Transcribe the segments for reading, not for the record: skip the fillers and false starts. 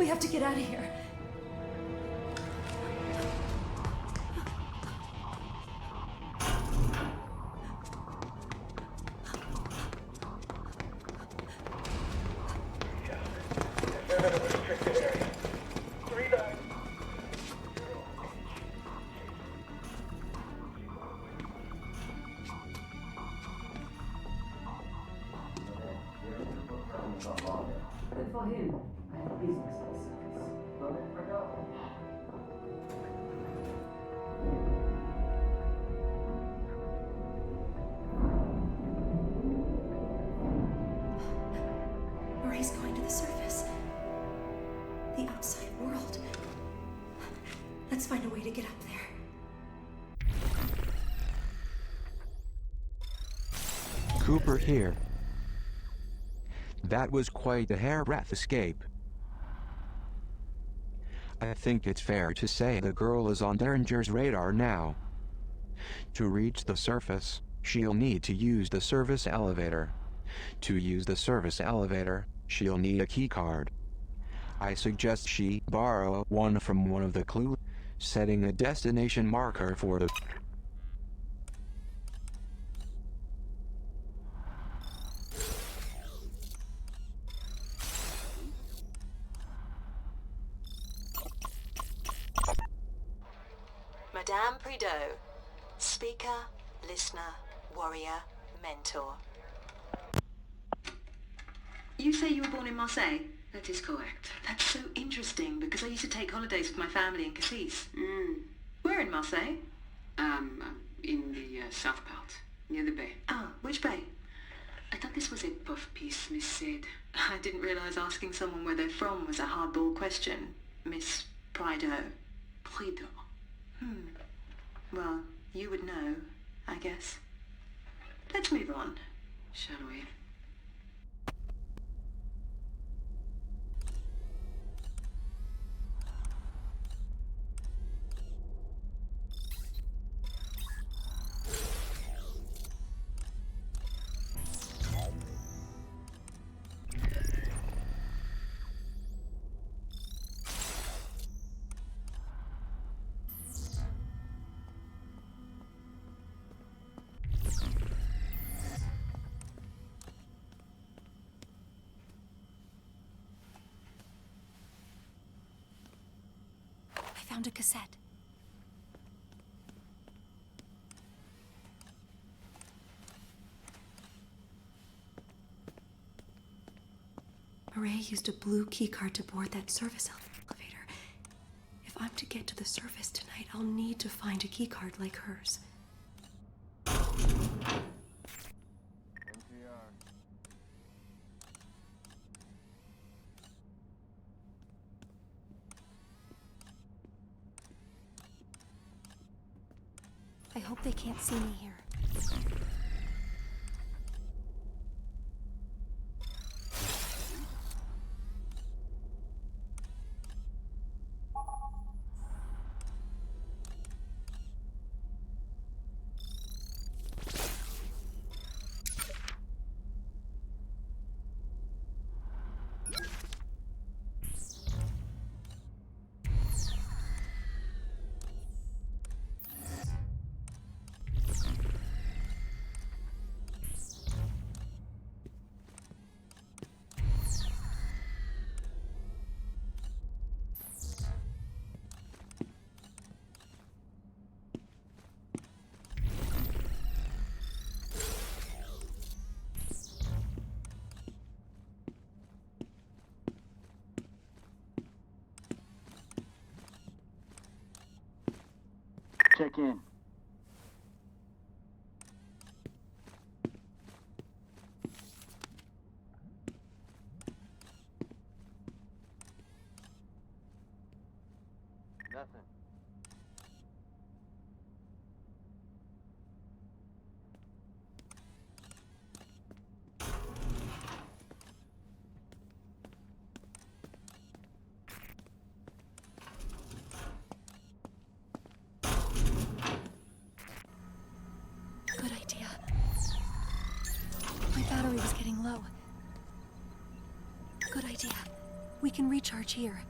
We have to get out of here. For him, I have business at the circus. Marie's going to the surface. The outside world. Let's find a way to get up there. Cooper here. That was quite a hairbreadth escape. I think it's fair to say the girl is on Derringer's radar now. To reach the surface, she'll need to use the service elevator. To use the service elevator, she'll need a keycard. I suggest she borrow one from one of the clues, setting a destination marker for the... Madame Prideaux, speaker, listener, warrior, mentor. You say you were born in Marseille? That is correct. That's so interesting because I used to take holidays with my family in Cassis. Mm. Where in Marseille? In the south part, near the bay. Ah, which bay? I thought this was a puff piece, Miss said. I didn't realise asking someone where they're from was a hardball question, Miss Prideaux. Prideaux. Well, you would know, I guess. Let's move on. Shall we? I found a cassette. Marie used a blue keycard to board that service elevator. If I'm to get to the surface tonight, I'll need to find a keycard like hers. I hope they can't see me here. Check in. Nothing. Good idea. My battery was getting low. Good idea. We can recharge here.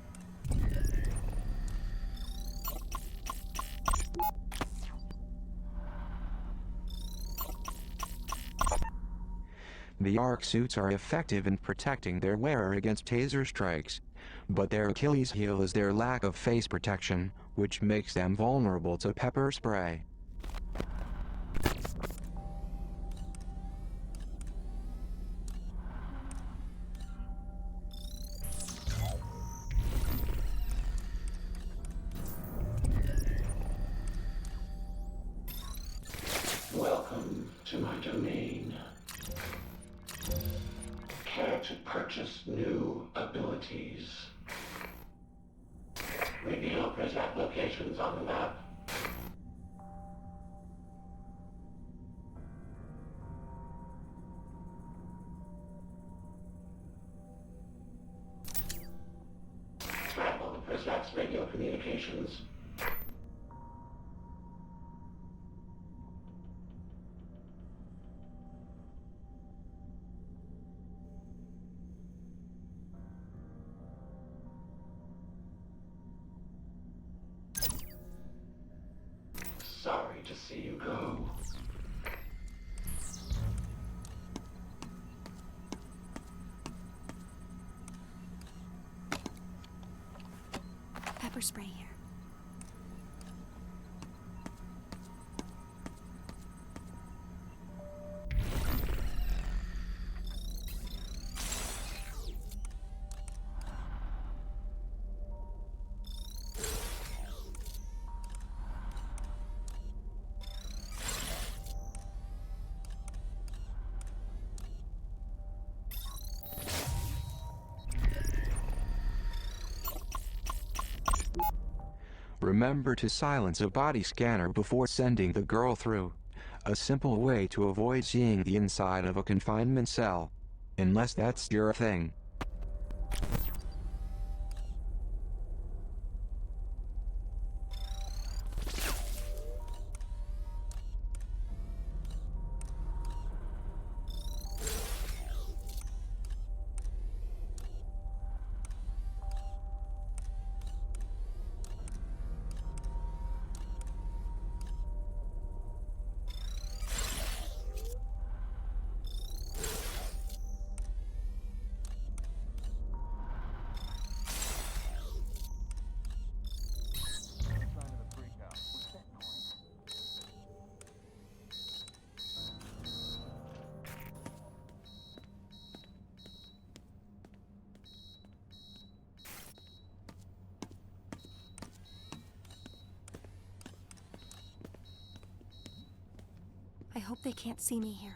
The arc suits are effective in protecting their wearer against taser strikes, but their Achilles heel is their lack of face protection, which makes them vulnerable to pepper spray. Welcome to my domain. Care to purchase new abilities? Maybe I'll present locations on the map. Scramble presents radio communications. Sorry to see you go. Pepper spray here. Remember to silence a body scanner before sending the girl through. A simple way to avoid seeing the inside of a confinement cell. Unless that's your thing. I hope they can't see me here.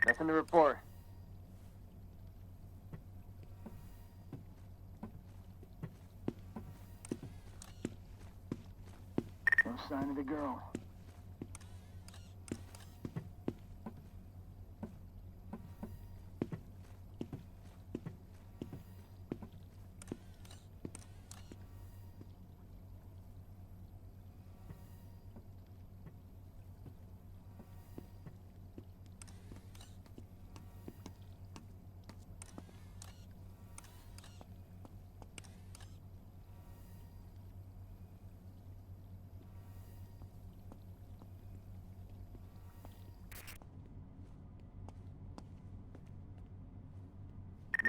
Nothing to report. No sign of the girl.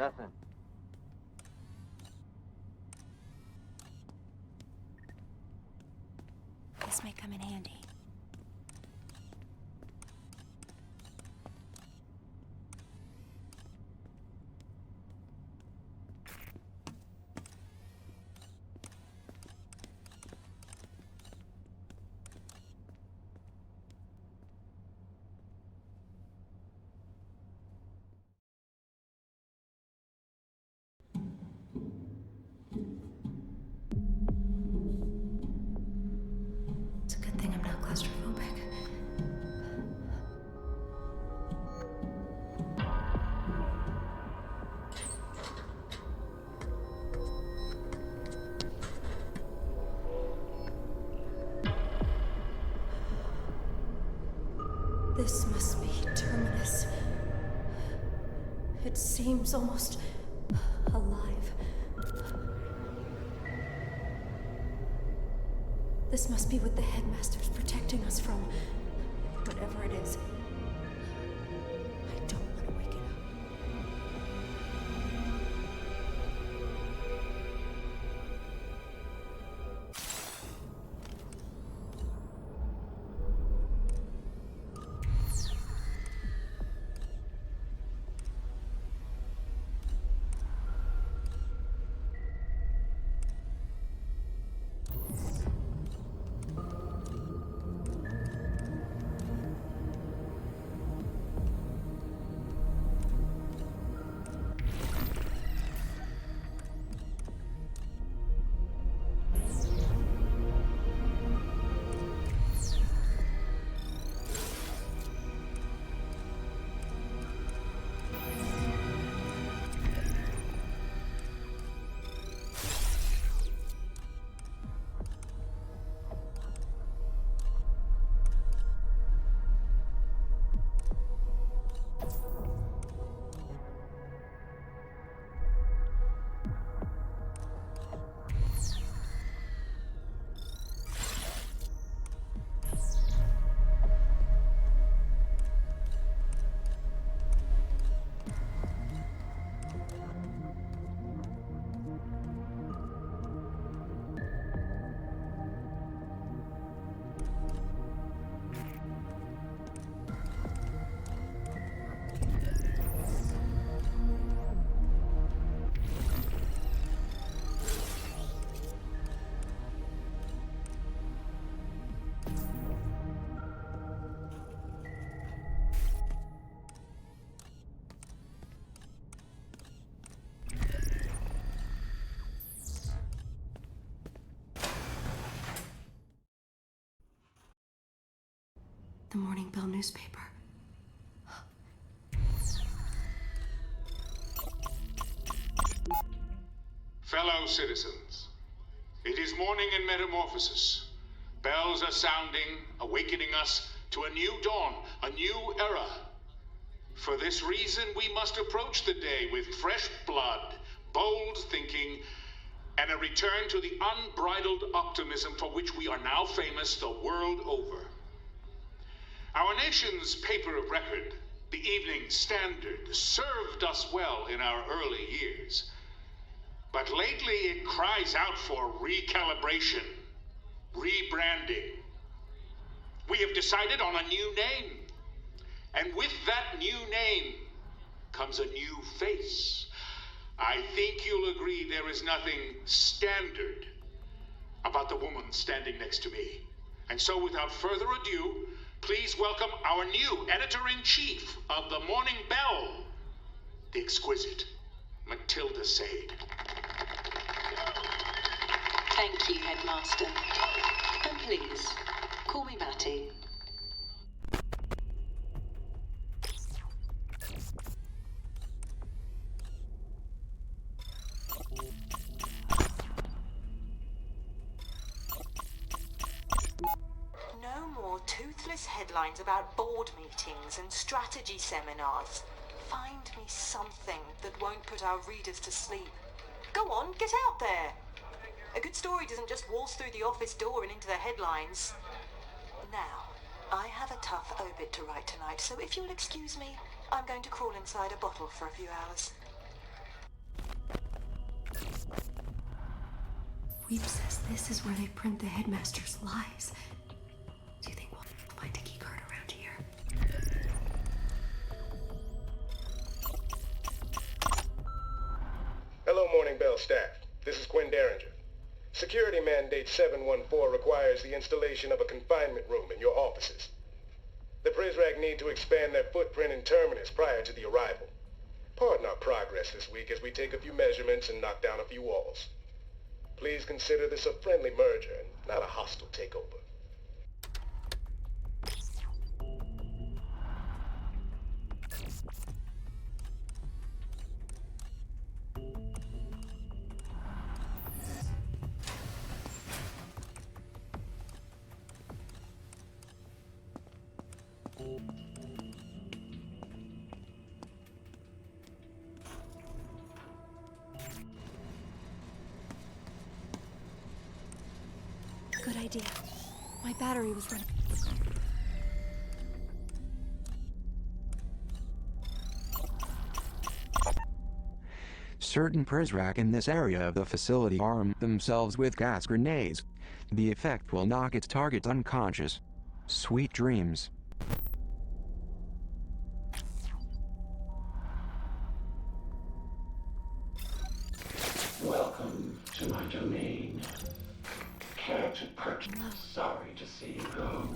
Nothing. This may come in handy. It's a good thing I'm not claustrophobic. This must be Terminus. It seems almost alive. This must be what the headmaster's protecting us from. Whatever it is. I don't want to wake it up. The Morning Bell newspaper. Fellow citizens, it is morning in Metamorphosis. Bells are sounding, awakening us to a new dawn, a new era. For this reason, we must approach the day with fresh blood, bold thinking, and a return to the unbridled optimism for which we are now famous the world over. Our nation's paper of record, the Evening Standard, served us well in our early years. But lately it cries out for recalibration, rebranding. We have decided on a new name. And with that new name comes a new face. I think you'll agree there is nothing standard about the woman standing next to me. And so without further ado, please welcome our new editor-in-chief of the Morning Bell, the exquisite Matilda Sade. Thank you, Headmaster. And please, call me Matty. No more toothless headlines about board meetings and strategy seminars. Find me something that won't put our readers to sleep. Go on, get out there. A good story doesn't just waltz through the office door and into the headlines. Now, I have a tough obit to write tonight, so if you'll excuse me, I'm going to crawl inside a bottle for a few hours. Weep says this is where they print the headmaster's lies. Do you think we'll find a keycard around here? Hello, Morning Bell staff. This is Quinn Derringer. Security Mandate 714 requires the installation of a confinement room in your offices. The Prizrak need to expand their footprint in Terminus prior to the arrival. Pardon our progress this week as we take a few measurements and knock down a few walls. Please consider this a friendly merger and not a hostile takeover. Good idea. My battery was running. Certain Prizrak in this area of the facility arm themselves with gas grenades. The effect will knock its targets unconscious. Sweet dreams. Welcome to my domain. Care to purchase? Sorry to see you go.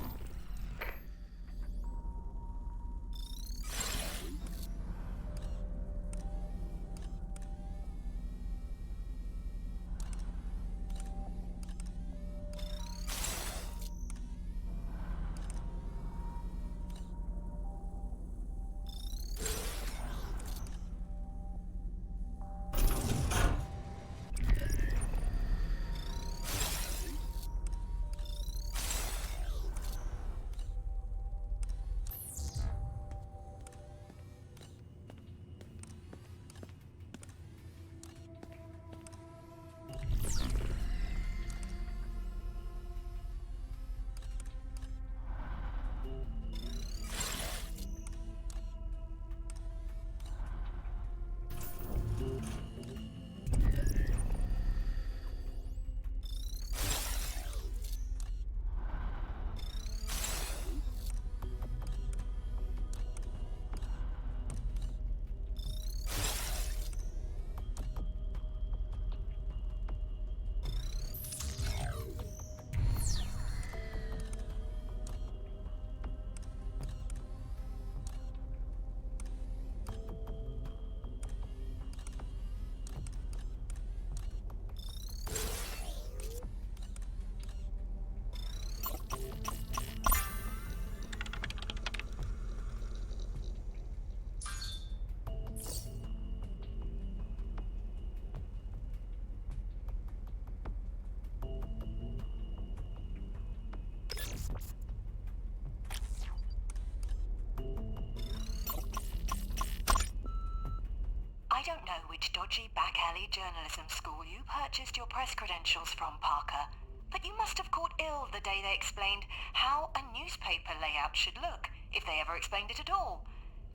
I don't know which dodgy back-alley journalism school you purchased your press credentials from, Parker, but you must have caught ill the day they explained how a newspaper layout should look, if they ever explained it at all.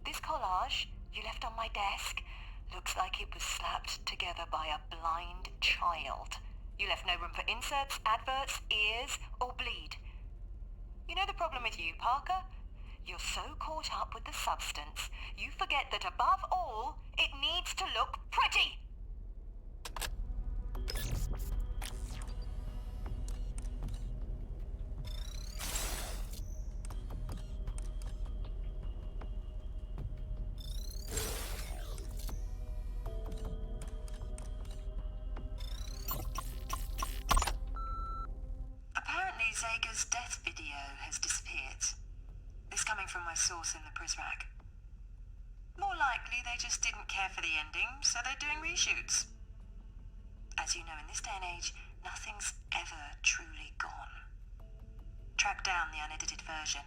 This collage you left on my desk looks like it was slapped together by a blind child. You left no room for inserts, adverts, ears, or bleed. You know the problem with you, Parker? You're so caught up with the substance, you forget that above all, it needs to look pretty! Apparently Zega's death video has disappeared. This coming from my source in the Prizrak. More likely they just didn't care for the ending, so they're doing reshoots. As you know, in this day and age, nothing's ever truly gone. Track down the unedited version.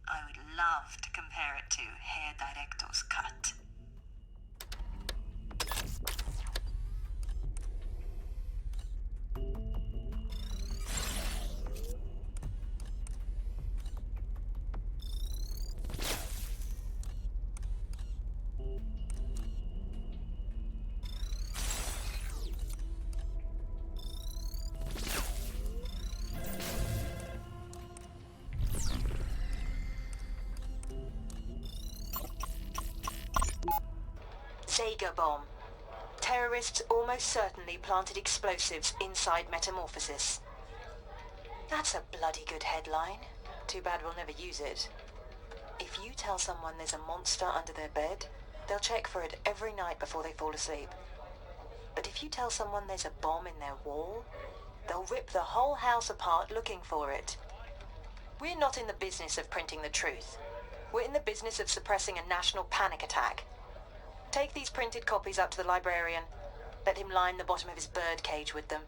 I would love to compare it to Hair Director's cut. mega bomb. Terrorists almost certainly planted explosives inside Metamorphosis. That's a bloody good headline. Too bad we'll never use it. If you tell someone there's a monster under their bed, they'll check for it every night before they fall asleep. But if you tell someone there's a bomb in their wall, they'll rip the whole house apart looking for it. We're not in the business of printing the truth. We're in the business of suppressing a national panic attack. Take these printed copies up to the librarian. Let him line the bottom of his bird cage with them.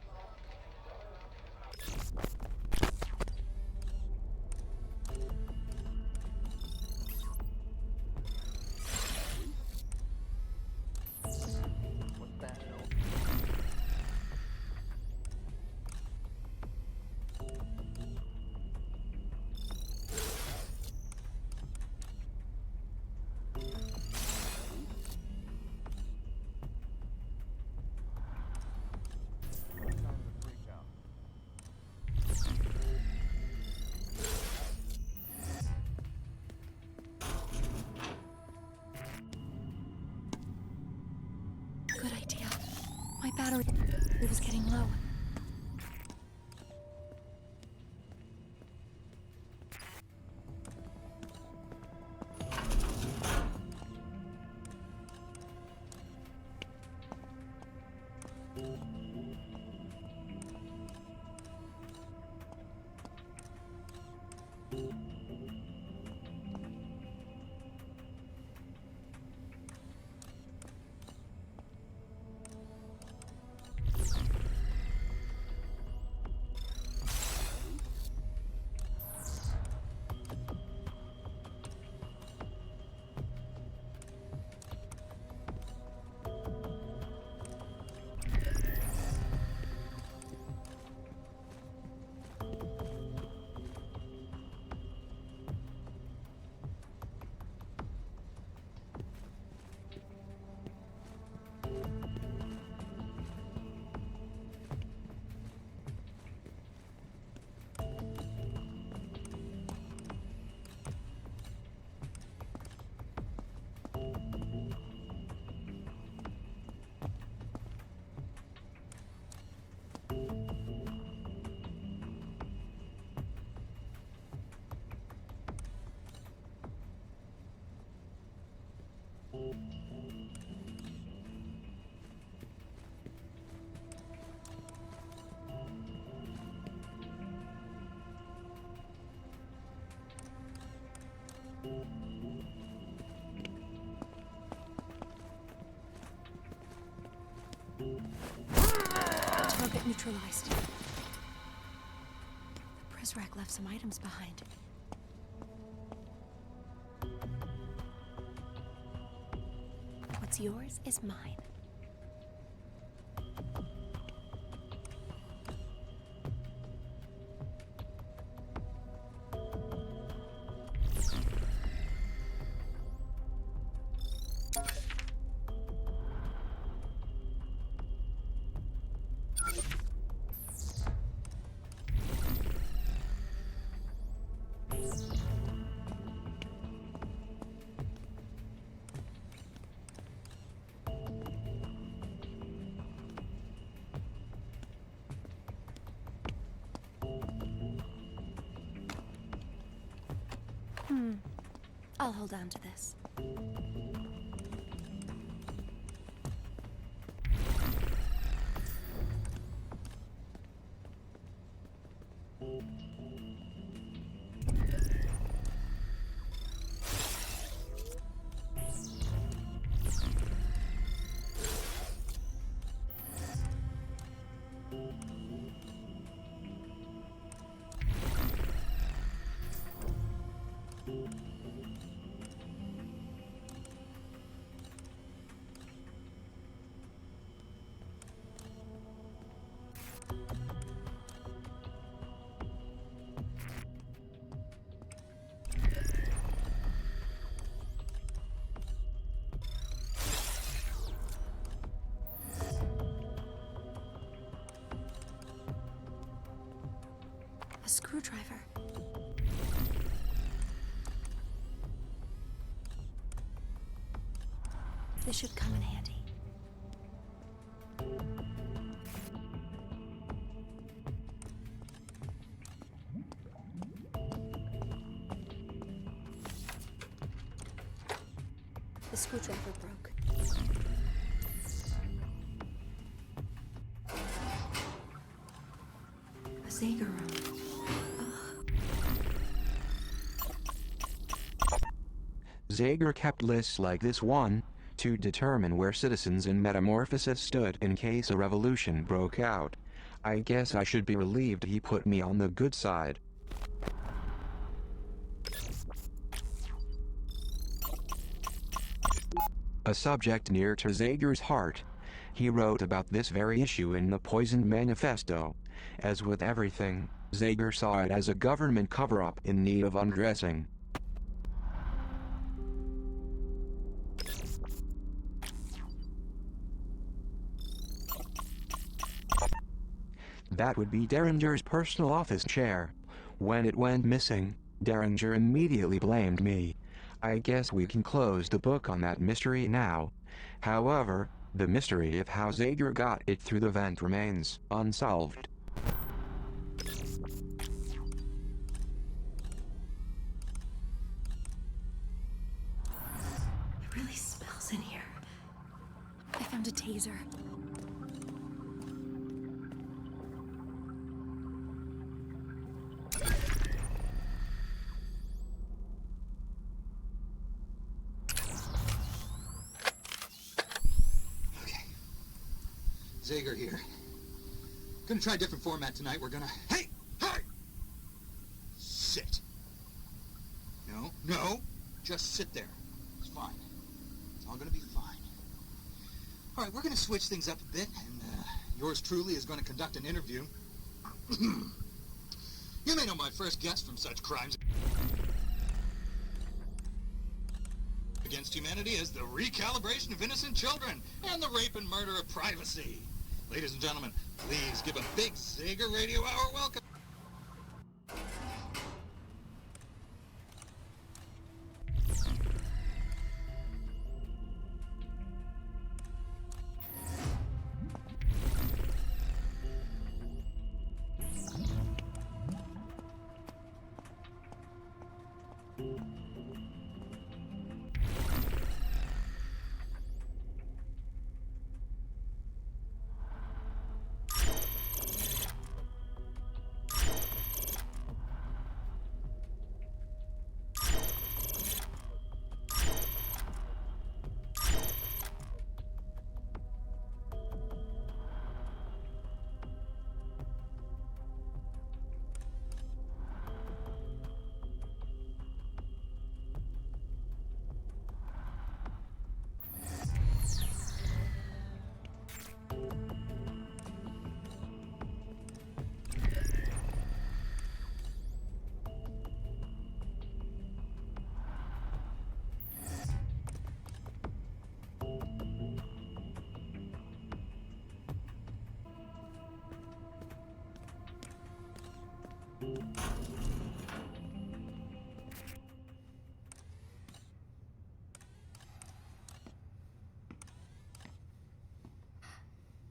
Good idea. My battery was getting low. Target neutralized. The Priz rack left some items behind. What's yours is mine. I'll hold on to this. A screwdriver. This should come in handy. The screwdriver broke. A Zager room. Zager kept lists like this one to determine where citizens in Metamorphosis stood in case a revolution broke out. I guess I should be relieved he put me on the good side. A subject near to Zager's heart. He wrote about this very issue in the Poisoned Manifesto. As with everything, Zager saw it as a government cover-up in need of undressing. That would be Derringer's personal office chair. When it went missing, Derringer immediately blamed me. I guess we can close the book on that mystery now. However, the mystery of how Zager got it through the vent remains unsolved. It really smells in here. I found a taser. Zager here. Gonna try a different format tonight. We're gonna... Hey! Hey! Sit. No, no. Just sit there. It's fine. It's all gonna be fine. Alright, we're gonna switch things up a bit, and yours truly is gonna conduct an interview. You may know my first guest from such crimes against humanity as the recalibration of innocent children and the rape and murder of privacy. Ladies and gentlemen, please give a big Zager Radio Hour welcome.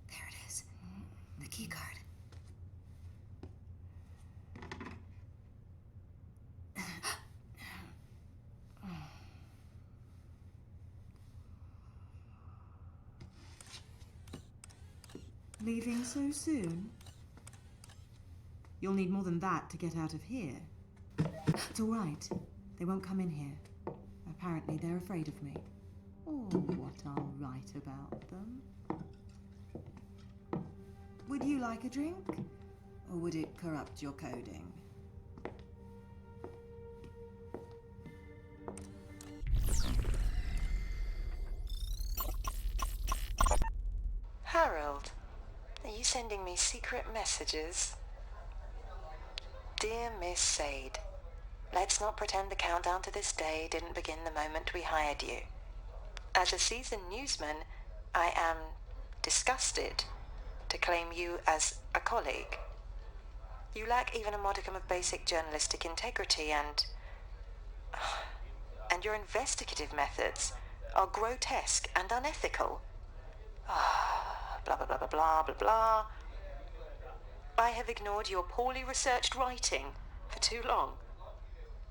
There it is. The key card. Leaving so soon? You'll need more than that to get out of here. It's all right. They won't come in here. Apparently they're afraid of me. Or what I'll write about them. Would you like a drink? Or would it corrupt your coding? Harold, are you sending me secret messages? Dear Miss Sade, let's not pretend the countdown to this day didn't begin the moment we hired you. As a seasoned newsman, I am disgusted to claim you as a colleague. You lack even a modicum of basic journalistic integrity and your investigative methods are grotesque and unethical. Blah, blah, blah, blah, blah, blah, blah. I have ignored your poorly researched writing for too long.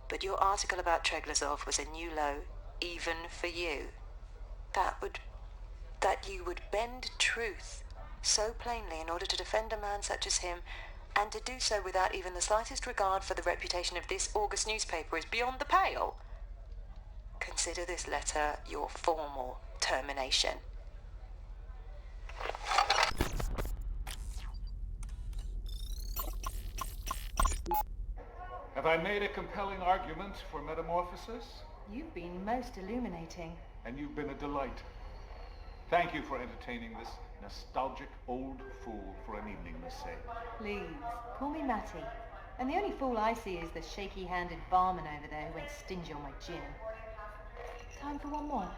But your article about Treglazov was a new low, even for you. that you would bend truth so plainly in order to defend a man such as him, and to do so without even the slightest regard for the reputation of this August newspaper is beyond the pale. Consider this letter your formal termination. Have I made a compelling argument for metamorphosis? You've been most illuminating. And you've been a delight. Thank you for entertaining this nostalgic old fool for an evening, Miss Sage. Please, call me Matty. And the only fool I see is the shaky-handed barman over there who went stingy on my gin. Time for one more.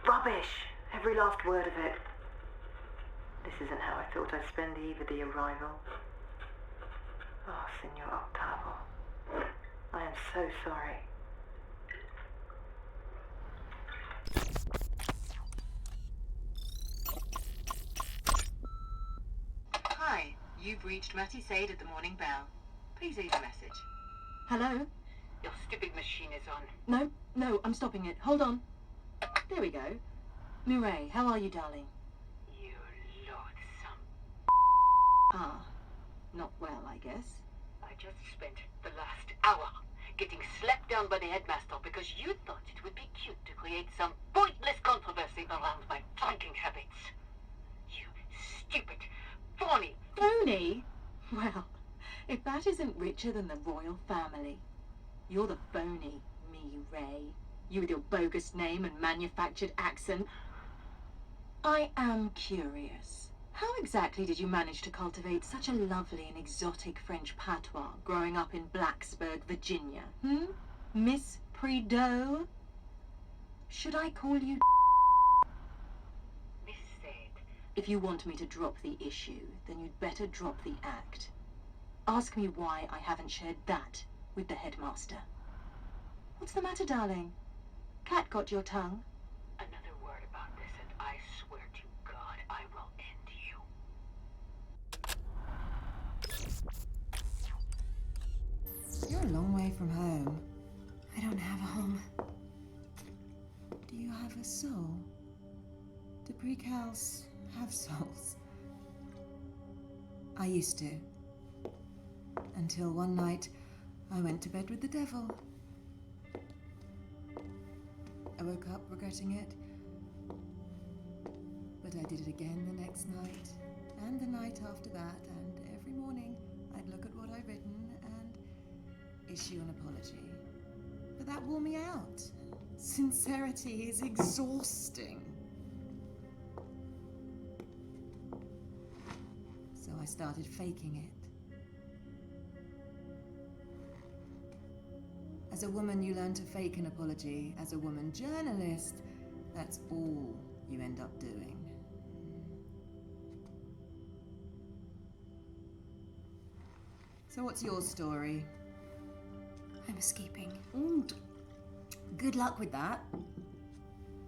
Rubbish! Every last word of it. This isn't how I thought I'd spend the eve of the arrival. Oh, Signor Octavo. I am so sorry. Hi, you've reached Matty Sade at the Morning Bell. Please leave a message. Hello? Your stupid machine is on. No, I'm stopping it. Hold on. There we go. Mireille, how are you, darling? You loathsome. Ah, not well, I guess. I just spent the last hour getting slapped down by the headmaster because you thought it would be cute to create some pointless controversy around my drinking habits. You stupid, phony... Phony? Well, if that isn't richer than the royal family. You're the phony, Mireille. You with your bogus name and manufactured accent. I am curious. How exactly did you manage to cultivate such a lovely and exotic French patois growing up in Blacksburg, Virginia? Miss Prideaux? Should I call you Miss Sade? If you want me to drop the issue, then you'd better drop the act. Ask me why I haven't shared that with the headmaster. What's the matter, darling? Cat got your tongue? Another word about this and I swear to God I will end you. You're a long way from home. I don't have a home. Do you have a soul? Do precals have souls? I used to. Until one night, I went to bed with the devil. I woke up regretting it, but I did it again the next night, and the night after that, and every morning I'd look at what I'd written and issue an apology. But that wore me out. Sincerity is exhausting. So I started faking it. As a woman, you learn to fake an apology. As a woman journalist, that's all you end up doing. So what's your story? I'm escaping. Good luck with that.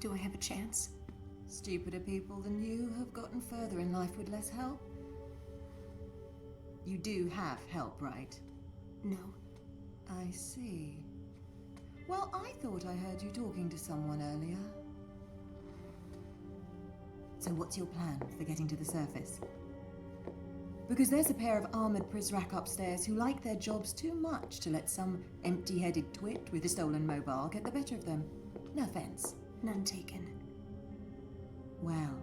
Do I have a chance? Stupider people than you have gotten further in life with less help. You do have help, right? No. I see. Well, I thought I heard you talking to someone earlier. So what's your plan for getting to the surface? Because there's a pair of armoured Prizrak upstairs who like their jobs too much to let some empty-headed twit with a stolen mobile get the better of them. No offence. None taken. Well,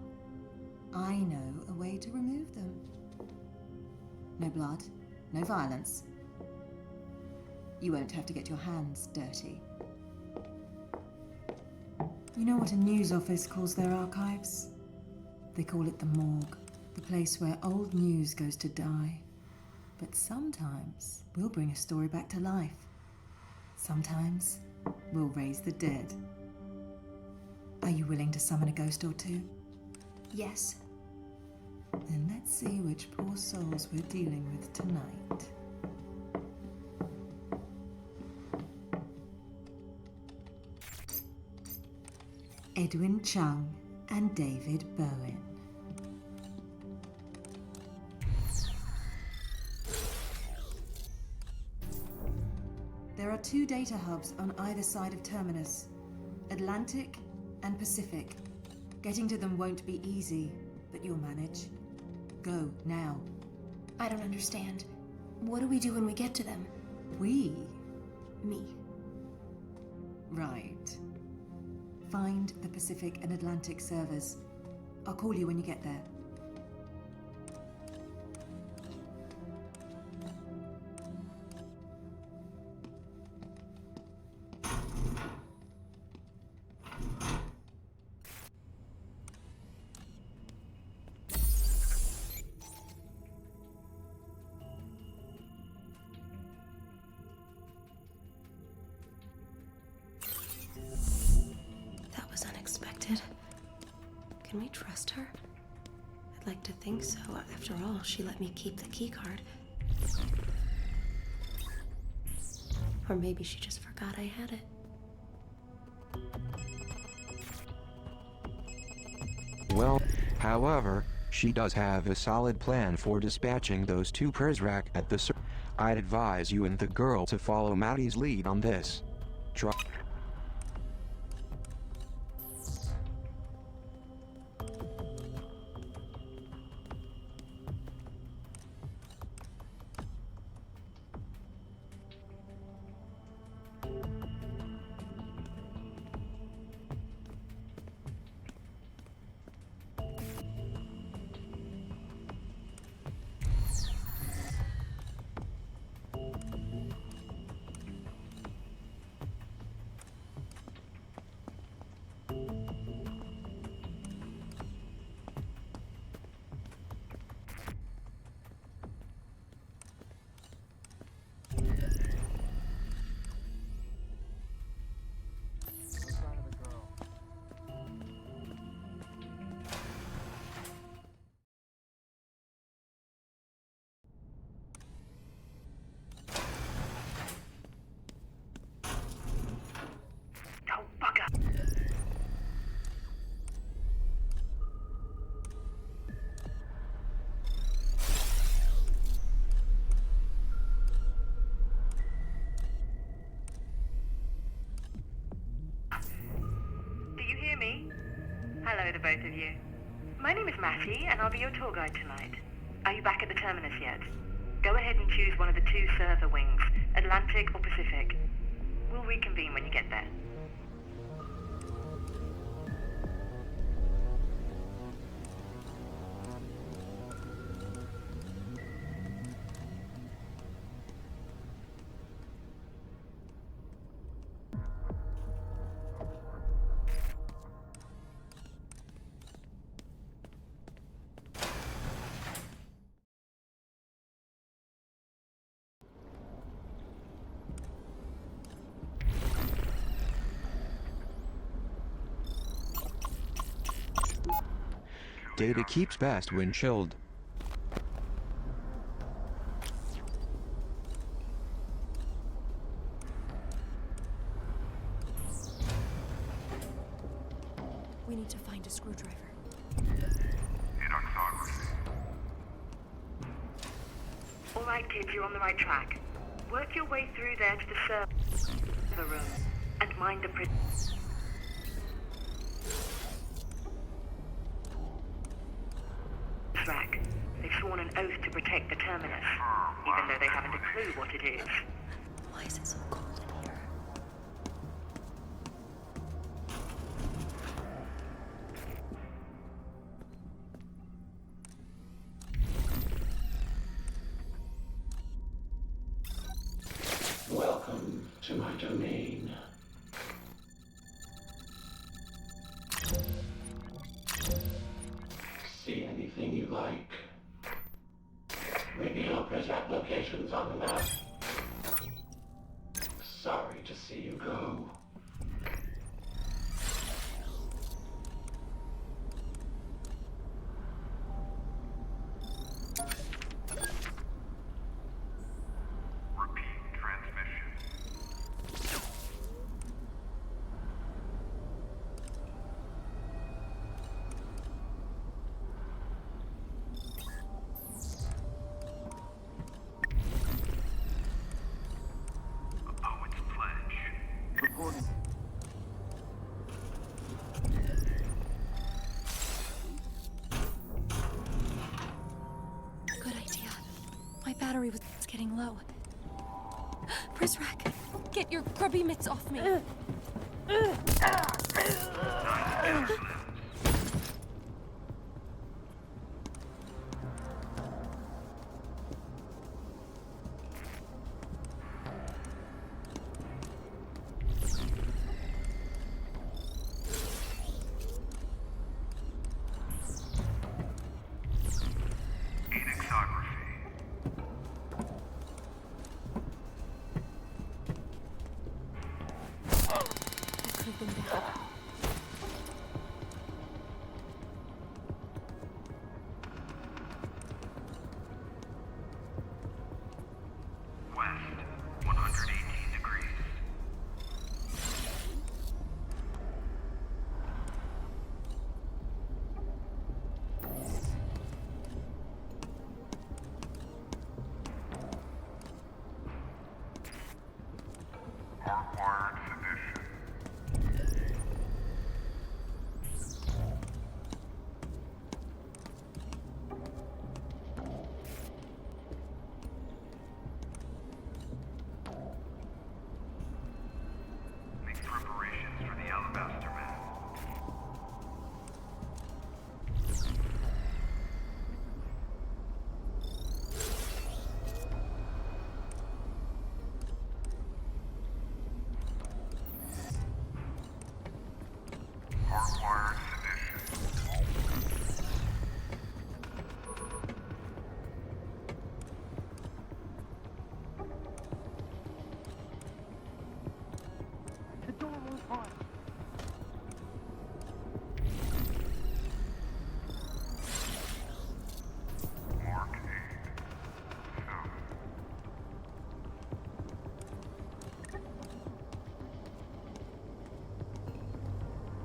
I know a way to remove them. No blood, no violence. You won't have to get your hands dirty. You know what a news office calls their archives? They call it the morgue, the place where old news goes to die. But sometimes we'll bring a story back to life. Sometimes we'll raise the dead. Are you willing to summon a ghost or two? Yes. Then let's see which poor souls we're dealing with tonight. Edwin Chung and David Bowen. There are 2 data hubs on either side of Terminus, Atlantic and Pacific. Getting to them won't be easy, but you'll manage. Go, now. I don't understand. What do we do when we get to them? We? Me. Right. Find the Pacific and Atlantic servers. I'll call you when you get there. That was unexpected. Can we trust her? I'd like to think so. After all, she let me keep the keycard. Or maybe she just forgot I had it. Well, however, she does have a solid plan for dispatching those 2 Prizrak at the I'd advise you and the girl to follow Maddie's lead on this. Try. Hello to both of you. My name is Matty, and I'll be your tour guide tonight. Are you back at the terminus yet? Go ahead and choose one of the 2 server wings, Atlantic or Pacific. We'll reconvene when you get there. Data keeps best when chilled. We need to find a screwdriver. All right, kids, you're on the right track. Work your way through there to the server room and mind the prison. They've sworn an oath to protect the terminus, even though they haven't a clue what it is. Why is it so cold in here? Welcome to my domain. See anything you like? Reveal Prizrak locations on the map. Sorry to see you go. battery was getting low. Prisrak, get your grubby mitts off me.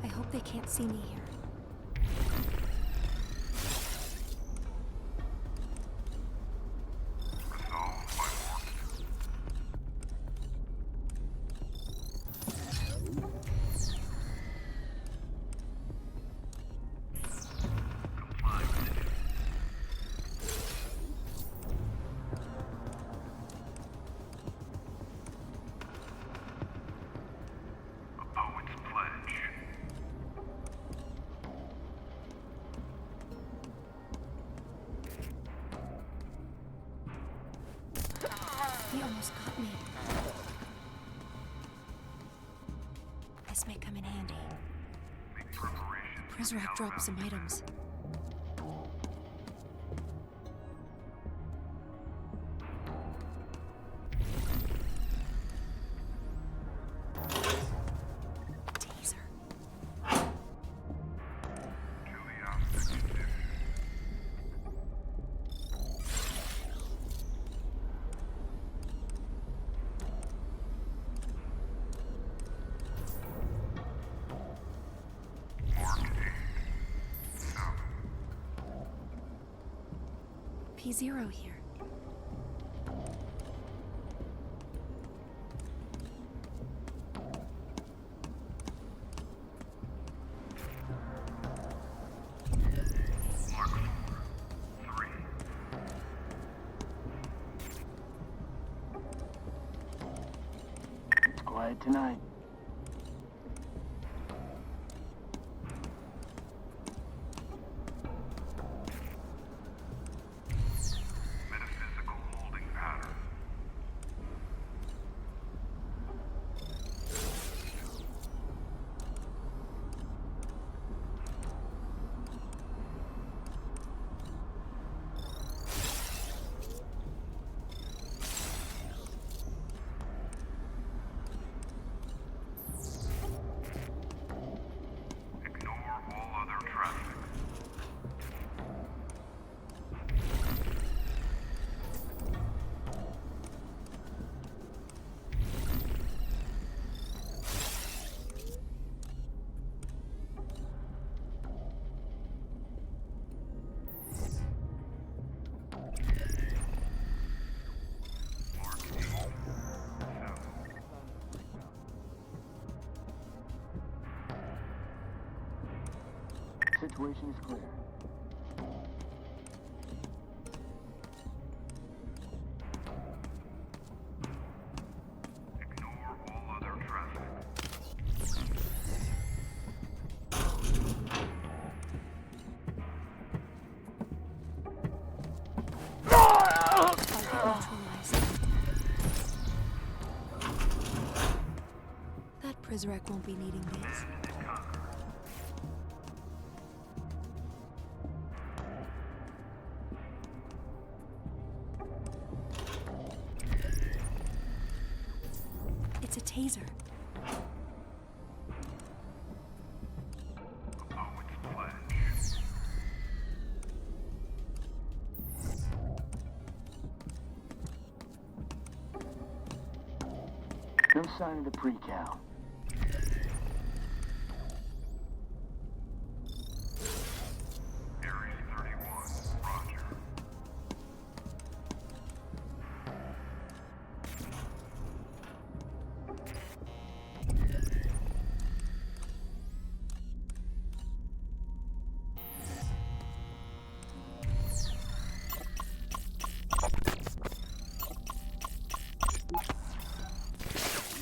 I hope they can't see me here. He almost got me. This may come in handy. Prisrak dropped some items. P0 here. It's quiet tonight. Situation is clear. Prizrek won't be needing these. It's a taser. No sign of the pre-cal.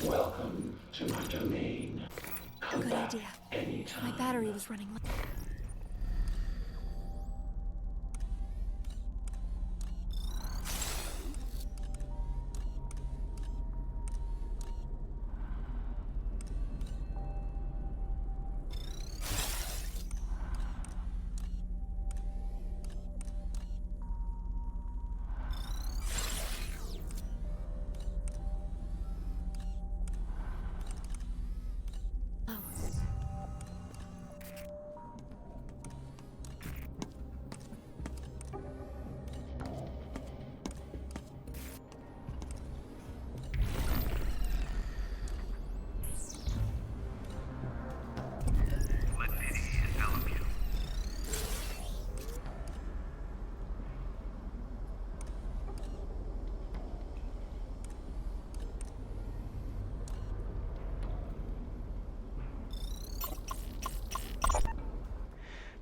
Welcome to my domain. Come Good back idea. anytime. My battery was running low.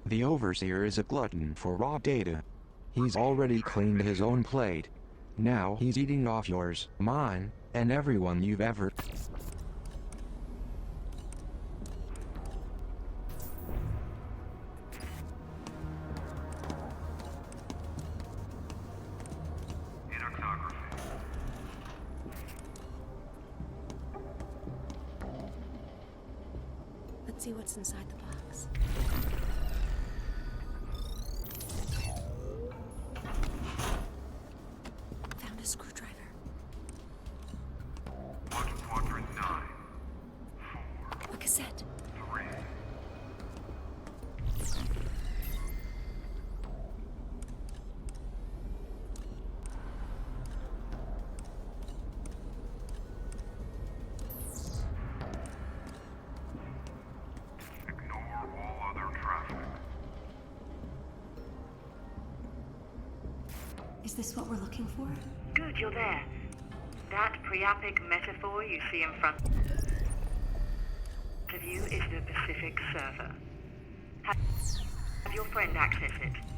The Overseer is a glutton for raw data. He's already cleaned his own plate. Now he's eating off yours, mine, and everyone you've ever... Let's see what's inside the box. Found a screwdriver. Quadrant 9. A cassette. 3. Ignore all other traffic. Is this what we're looking for? Good, you're there. That priapic metaphor you see in front of you is the Pacific server. Have your friend access it.